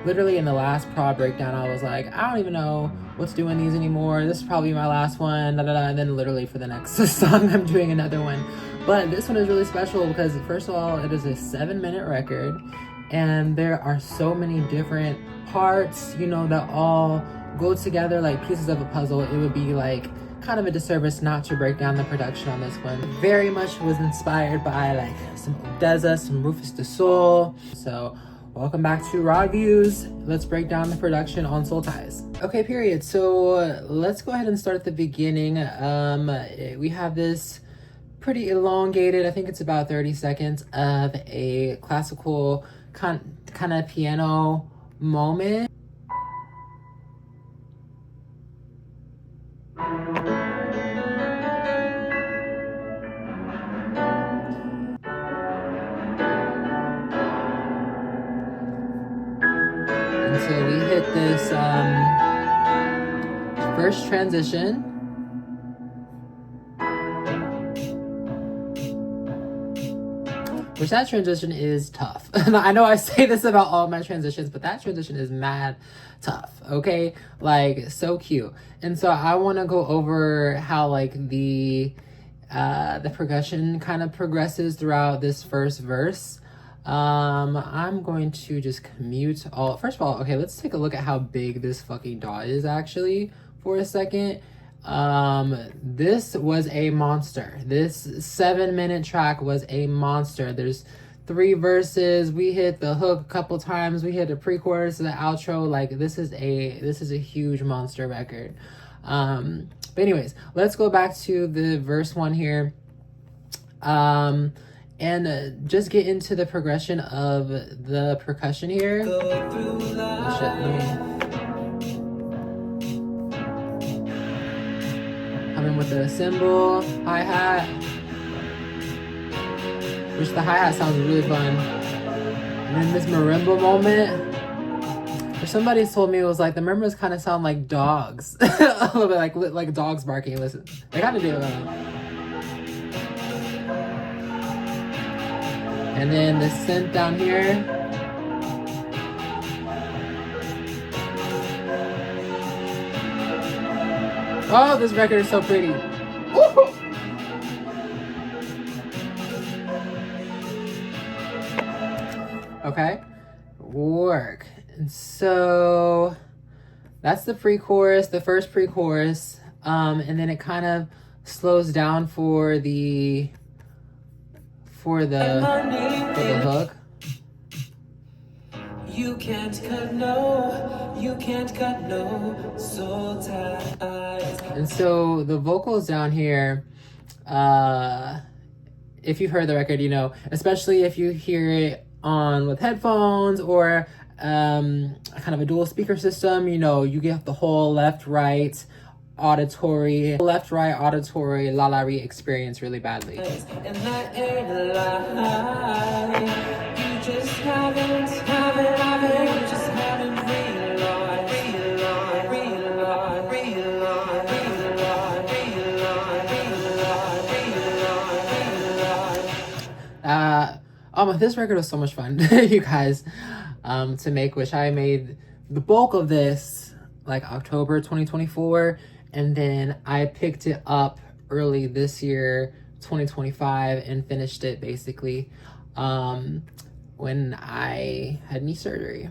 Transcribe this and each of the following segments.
literally in the last prod breakdown, I was like, I don't even know what's doing these anymore. This is probably my last one, and then literally for the next song, I'm doing another one. But this one is really special because first of all, it is a 7-minute record, and there are so many different parts, you know, that all go together like pieces of a puzzle. It would be like kind of a disservice not to break down the production on this one. Very much was inspired by like some ODESZA, some Rufus Du Sol. So welcome back to Rodviews. Let's break down the production on Soul Ties. Okay, period. So let's go ahead and start at the beginning. We have this pretty elongated, I think it's about 30 seconds of a classical kind of piano moment. And so we hit this first transition. Which that transition is tough. I know I say this about all my transitions, but that transition is mad tough, okay? Like, so cute. And so I want to go over how like the percussion kind of progresses throughout this first verse. I'm going to just commute all. First of all, okay, let's take a look at how big this fucking dot is actually for a second. This was a monster. This 7-minute track was a monster. There's 3 verses. We hit the hook a couple times. We hit the pre-chorus, the outro. Like this is a huge monster record. But anyways, let's go back to the verse 1 here. And just get into the progression of the percussion here. Oh shit, coming with the cymbal, hi-hat, which the hi-hat sounds really fun. And then this marimba moment, or somebody told me it was like the marimbas kind of sound like dogs. A little bit like dogs barking. Listen, they kind of do. And then the synth down here. Oh, this record is so pretty. Woo! Okay, work. And so that's the pre-chorus, the first pre-chorus. And then it kind of slows down for the hook. You can't cut no soul ties. And so the vocals down here, if you've heard the record, you know, especially if you hear it on with headphones or kind of a dual speaker system, you know, you get the whole left-right auditory la-la-re experience really badly. And that ain't a lie. You just haven't this record was so much fun, you guys, to make, which I made the bulk of this like October 2024. And then I picked it up early this year, 2025, and finished it basically when I had knee surgery.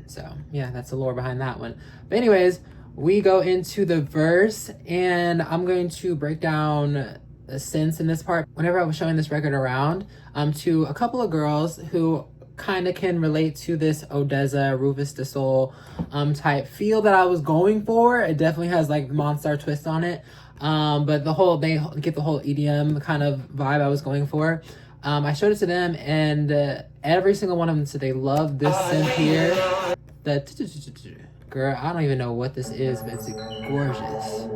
So yeah, that's the lore behind that one. But anyways, we go into the verse, and I'm going to break down the synths in this part. Whenever I was showing this record around to a couple of girls who kind of can relate to this ODESZA, Rufus Du Sol type feel that I was going for. It definitely has like Monstar twist on it, but they get the whole EDM kind of vibe I was going for. I showed it to them, and every single one of them said they love this synth here. Girl, I don't even know what this is, but it's gorgeous.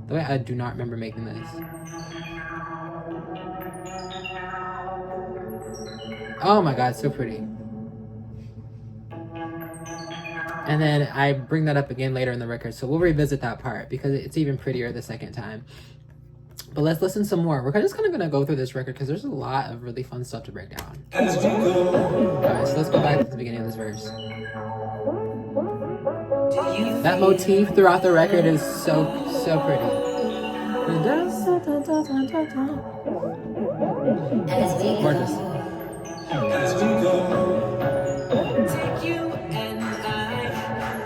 The way I do not remember making this. Oh my god, so pretty. And then I bring that up again later in the record, so we'll revisit that part because it's even prettier the second time. But let's listen some more. We're just kind of gonna go through this record because there's a lot of really fun stuff to break down. Alright, so let's go back to the beginning of this verse. That motif throughout the record is so pretty. Gorgeous. Take you and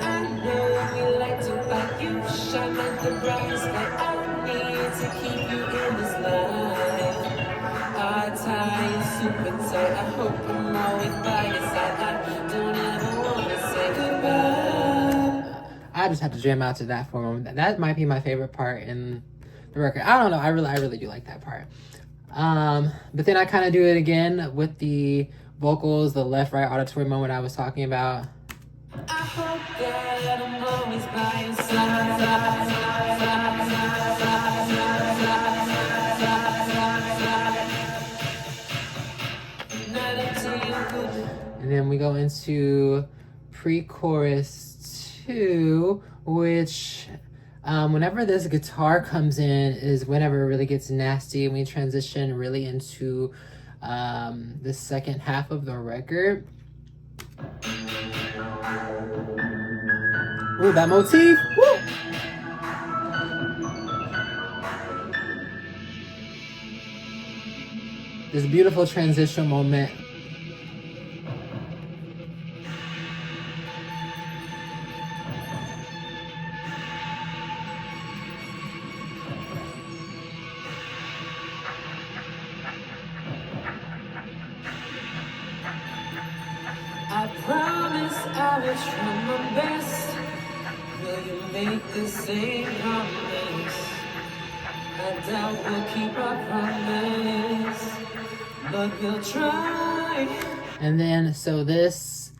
I know we like to fight you, shine like the brightest light. I need to keep you in this life. Our tie is super tight. I hope I'm always by your side. I don't ever wanna say goodbye. I just have to jam out to that for a moment. That might be my favorite part in the record. I don't know. I really do like that part. But then I kind of do it again with the vocals, the left-right auditory moment I was talking about. I hope that I'm always by your side. And then we go into pre-chorus 2, which whenever this guitar comes in is whenever it really gets nasty, and we transition really into the second half of the record. Ooh, that motif! Woo! This beautiful transition moment. I promise I will try my best. Will you make the same promise? I doubt we'll keep our promise, but we'll try. And then, so this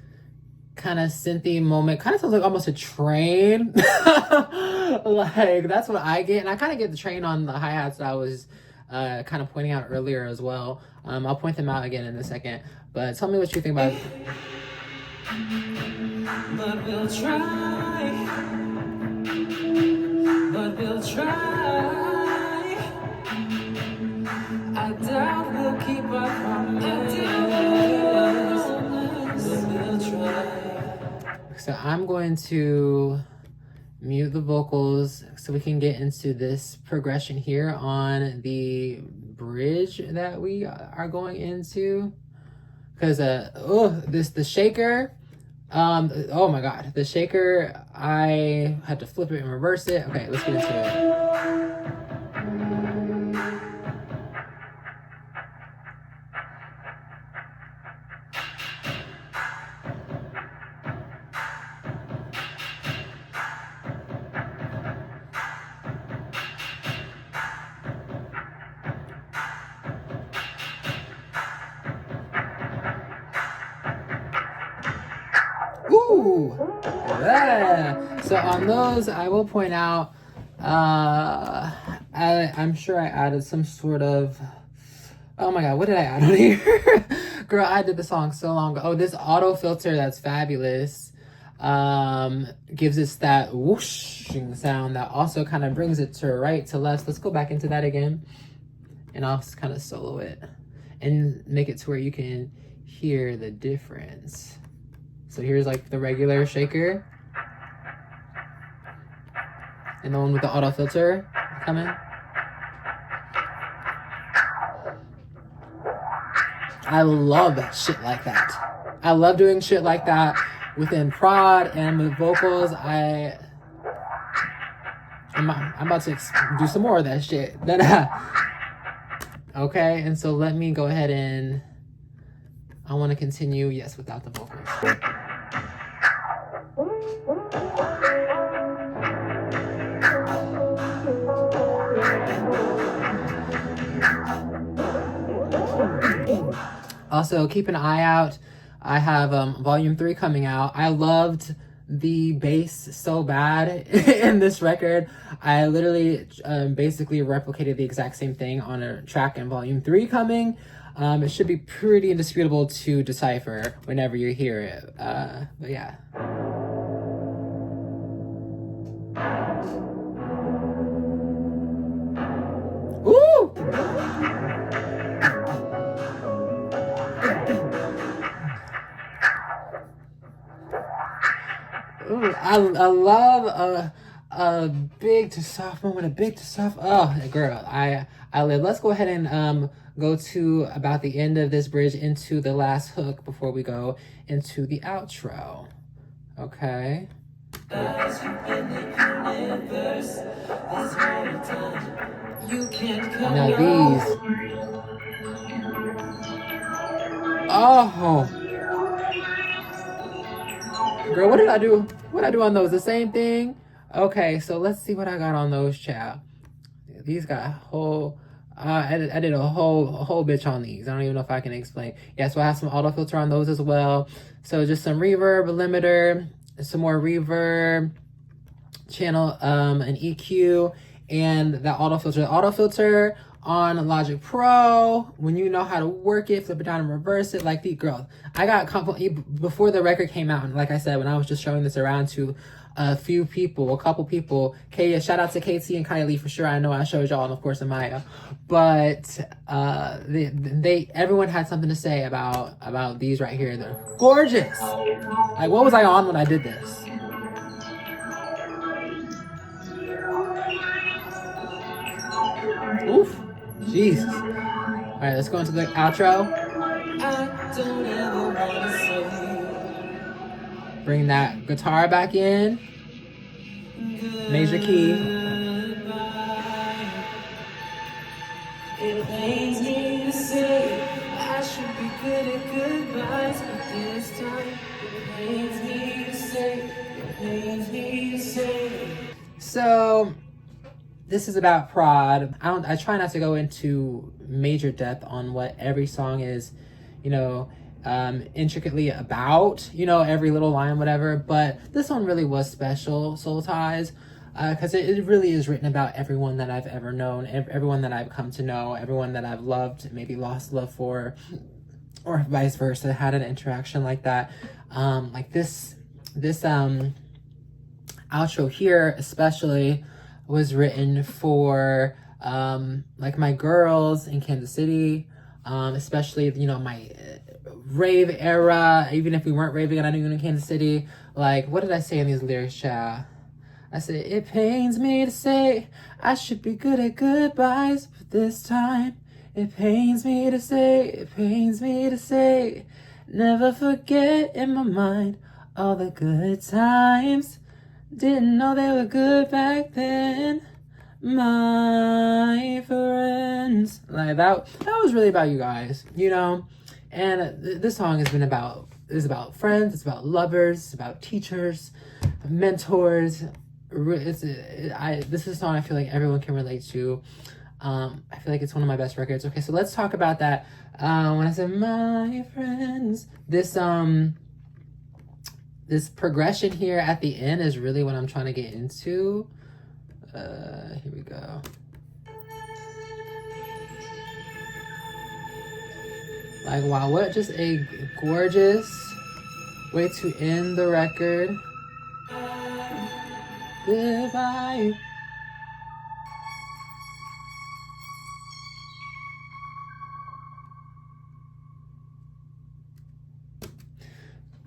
kind of synthy moment kind of sounds like almost a train. Like, that's what I get. And I kind of get the train on the hi-hats that I was kind of pointing out earlier as well. I'll point them out again in a second. But tell me what you think about it. But we'll try. But we'll try. I doubt we'll keep our promise. But we'll try. So I'm going to mute the vocals so we can get into this progression here on the bridge that we are going into. Because the shaker, oh my god, the shaker, I had to flip it and reverse it. Okay, let's get into it. Ooh, yeah. So on those, I will point out, I'm sure I added some sort of, oh my god, what did I add on here? Girl, I did the song so long ago. Oh, this auto filter that's fabulous gives us that whooshing sound that also kind of brings it to right to left. Let's go back into that again, and I'll just kind of solo it and make it to where you can hear the difference. So here's like the regular shaker, and the one with the auto filter coming. I love shit like that. I love doing shit like that within prod and with vocals. I'm about to do some more of that shit. Okay, and so let me go ahead and I want to continue, yes, without the vocals. Also, keep an eye out. I have volume 3 coming out. I loved the bass so bad in this record. I literally basically replicated the exact same thing on a track in volume 3 coming. It should be pretty indisputable to decipher whenever you hear it. But yeah. Ooh! I love a big to soft moment, a big to soft. Oh, girl, I live. Let's go ahead and go to about the end of this bridge into the last hook before we go into the outro. Okay. Now these. Oh. Girl, what did I do? What did I do on those? The same thing? Okay, so let's see what I got on those, child. These got whole... I did a whole bitch on these. I don't even know if I can explain. Yeah, so I have some auto filter on those as well. So just some reverb, a limiter, some more reverb, channel, an EQ, and that auto filter. The auto filter on Logic Pro, when you know how to work it, flip it down and reverse it, like the girl. I got before the record came out, and like I said, when I was just showing this around to a couple people, shout out to KT and Kylie for sure. I know I showed y'all, and of course Amaya, but everyone had something to say about these right here. They're gorgeous. Like, what was I on when I did this? Oof. Jesus. All right, let's go into the outro. Bring that guitar back in. Major key. It pains me to say I should be good at goodbyes, but this time it pains me to say. So this is about prod. I try not to go into major depth on what every song is, intricately about, every little line, whatever. But this one really was special, Soul Ties, because it really is written about everyone that I've ever known, everyone that I've come to know, everyone that I've loved, maybe lost love for, or vice versa, had an interaction like that. Like this outro here, especially, was written for like my girls in Kansas City, especially my rave era. Even if we weren't raving and I knew in Kansas City, like, what did I say in these lyrics, child? I said, it pains me to say I should be good at goodbyes, but this time it pains me to say, never forget in my mind all the good times. Didn't know they were good back then, my friends. Like that was really about you guys, And this song is about friends, it's about lovers, it's about teachers, mentors. This is a song I feel like everyone can relate to. I feel like it's one of my best records. Okay, so let's talk about that. When I said my friends, this progression here at the end is really what I'm trying to get into. Here we go. Like, wow, what just a gorgeous way to end the record. Goodbye.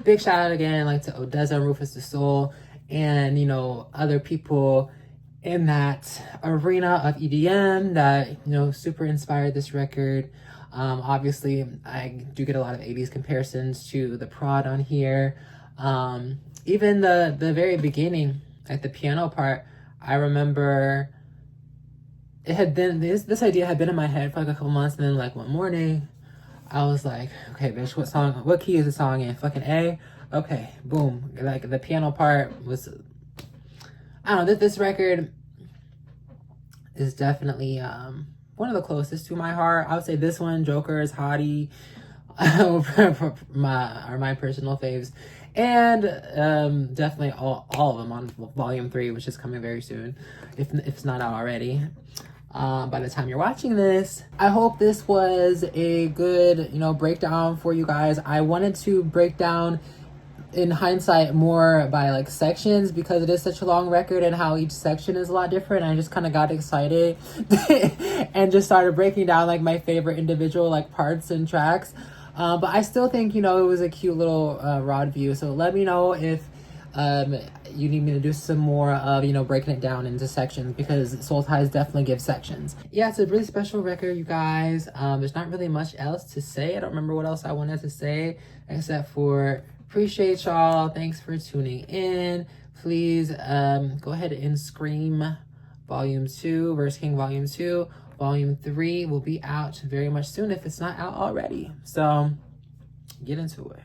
Big shout out again, like, to Odessa and Rufus the Soul, and other people in that arena of EDM that super inspired this record. Obviously, I do get a lot of 80s comparisons to the prod on here. Even the very beginning, like the piano part, I remember it had been this idea had been in my head for like a couple months, and then like one morning, I was like, okay, bitch, what key is the song in? Fucking A? Okay, boom. Like, the piano part was, I don't know, this record is definitely one of the closest to my heart. I would say this one, Joker's, Hottie, are my personal faves. And definitely all of them on Volume 3, which is coming very soon, if it's not out already. By the time you're watching this, I hope this was a good, breakdown for you guys. I wanted to break down, in hindsight, more by like sections, because it is such a long record and how each section is a lot different. I just kind of got excited and just started breaking down like my favorite individual like parts and tracks. But I still think, it was a cute little rod view. So let me know if you need me to do some more of, you know, breaking it down into sections, because Soul Ties definitely give sections. Yeah, it's a really special record, you guys. There's not really much else to say. I don't remember what else I wanted to say except for appreciate y'all. Thanks for tuning in. Please go ahead and scream Volume 2, Verse King Volume 2. Volume 3 will be out very much soon if it's not out already. So get into it.